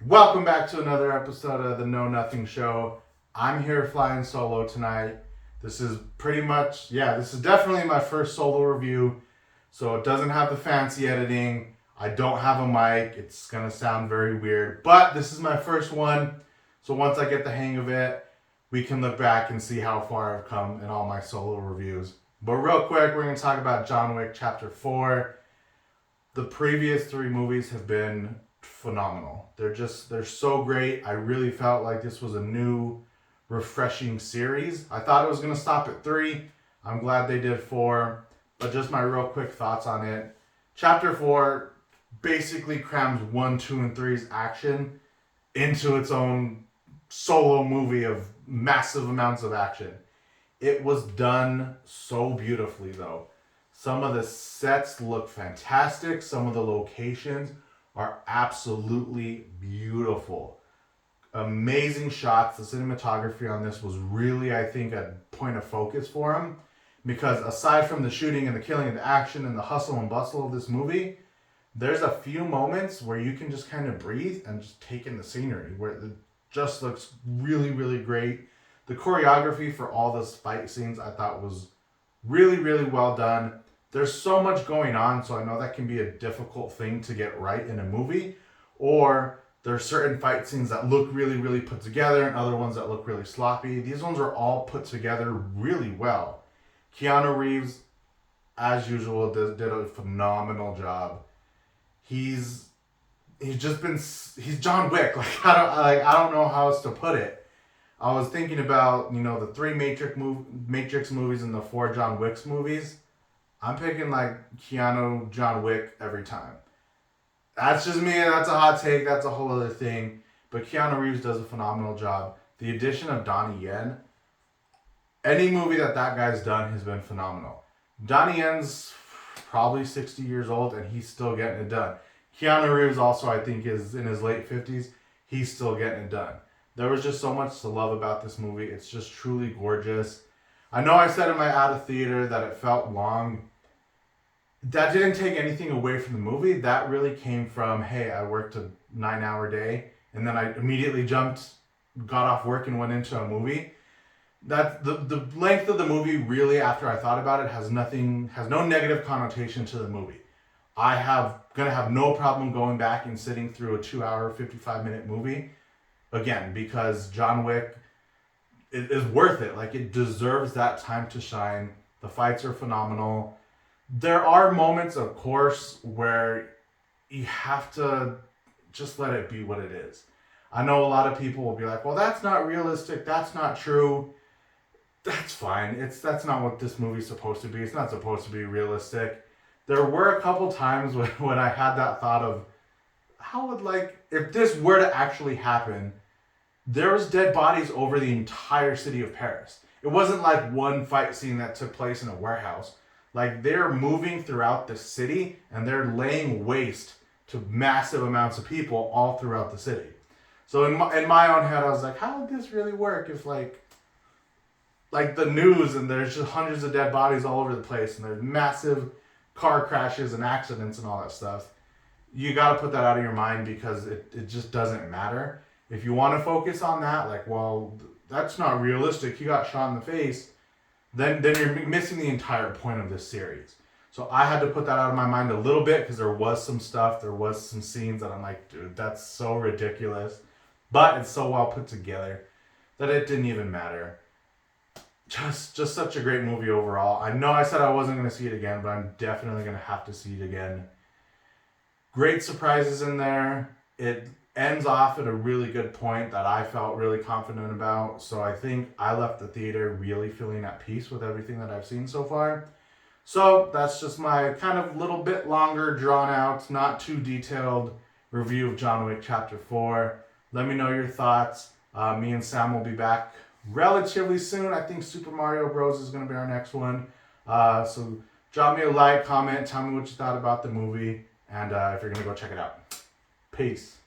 Welcome back to another episode of the Know Nothing Show. I'm here flying solo tonight. This is this is definitely my first solo review. So it doesn't have the fancy editing. I don't have a mic. It's going to sound very weird. But this is my first one. So once I get the hang of it, we can look back and see how far I've come in all my solo reviews. But real quick, we're going to talk about John Wick Chapter 4. The previous three movies have been phenomenal. They're so great. I really felt like this was a new, refreshing series. I thought it was going to stop at 3. I'm glad they did 4. But just my real quick thoughts on it. Chapter 4 basically crams 1, 2, and 3's action into its own solo movie of massive amounts of action. It was done so beautifully, though. Some of the sets look fantastic. Some of the locations are absolutely beautiful. Amazing shots. The cinematography on this was really, I think, a point of focus for him. Because aside from the shooting and the killing and the action and the hustle and bustle of this movie, there's a few moments where you can just kind of breathe and just take in the scenery, where it just looks really, really great. The choreography for all those fight scenes I thought was really, really well done. There's so much going on, so I know that can be a difficult thing to get right in a movie. Or there are certain fight scenes that look really, really put together and other ones that look really sloppy. These ones are all put together really well. Keanu Reeves, as usual, did a phenomenal job. He's John Wick. I don't know how else to put it. I was thinking about, the 3 Matrix movies and the 4 John Wick's movies. I'm picking Keanu John Wick every time. That's just me. That's a hot take. That's a whole other thing. But Keanu Reeves does a phenomenal job. The addition of Donnie Yen, any movie that guy's done has been phenomenal. Donnie Yen's probably 60 years old and he's still getting it done. Keanu Reeves also, I think, is in his late 50s. He's still getting it done. There was just so much to love about this movie. It's just truly gorgeous. I know I said in my out of theater that it felt long. That didn't take anything away from the movie. That really came from, hey, I worked a 9-hour day and then I immediately got off work and went into a movie. That the length of the movie really, after I thought about it, has no negative connotation to the movie. Gonna have no problem going back and sitting through a 2-hour, 55-minute movie again, because John Wick is worth it. It deserves that time to shine. The fights are phenomenal. There are moments, of course, where you have to just let it be what it is. I know a lot of people will be like, well, that's not realistic. That's not true. That's fine. That's not what this movie's supposed to be. It's not supposed to be realistic. There were a couple times when I had that thought of, if this were to actually happen, there was dead bodies over the entire city of Paris. It wasn't like one fight scene that took place in a warehouse. They're moving throughout the city and they're laying waste to massive amounts of people all throughout the city. So in my own head, I was like, how would this really work if the news and there's just hundreds of dead bodies all over the place and there's massive car crashes and accidents and all that stuff. You got to put that out of your mind because it just doesn't matter. If you want to focus on that, well, that's not realistic. He got shot in the face. Then you're missing the entire point of this series. So I had to put that out of my mind a little bit because there was some scenes that I'm like, dude, that's so ridiculous. But it's so well put together that it didn't even matter. Just such a great movie overall. I know I said I wasn't going to see it again, but I'm definitely going to have to see it again. Great surprises in there. It ends off at a really good point that I felt really confident about. So I think I left the theater really feeling at peace with everything that I've seen so far. So that's just my kind of little bit longer, drawn out, not too detailed review of John Wick Chapter 4. Let me know your thoughts. Me and Sam will be back relatively soon. I think Super Mario Bros. Is going to be our next one. So drop me a like, comment, tell me what you thought about the movie, and if you're going to go check it out. Peace.